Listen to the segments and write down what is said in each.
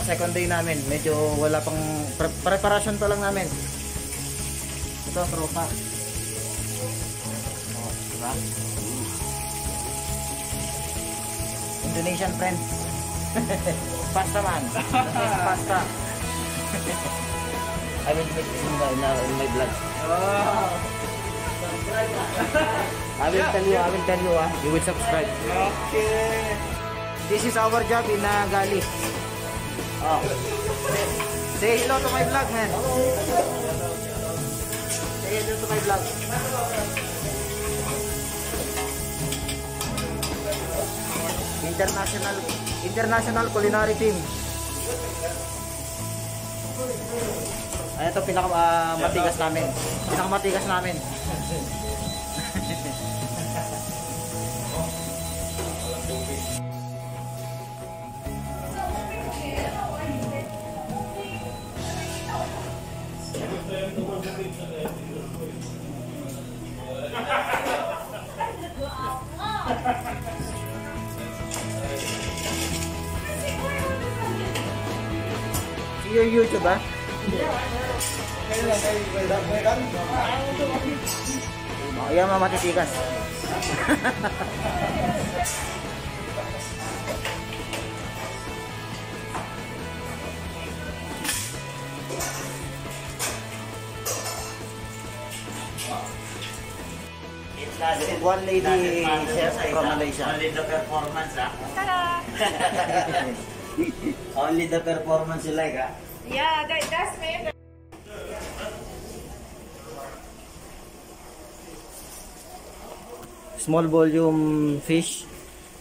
Second day namin. Medyo wala pang preparation pa lang namin. Ito, tropa. Oh, diba? Indonesian friends. Pasta man. Pasta. I will make this in my vlog. Oh. I will tell you, you will subscribe. Okay. This is our job in Gali. Oh. Say hello to my vlog, man. Say hello to my vlog. International culinary team. Ay, ito pinakamatigas namin. Pinakamatigas namin. See your YouTube, ha? Ayan mga matitigas. One lady chef from Malaysia. Only the performance, Only the performance you like, Yeah, that's me. Small volume fish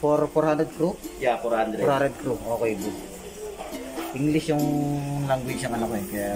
for 400 crew. Yeah, 400. 400 crew. Okay, good. English yung language ng ano ko eh. Kaya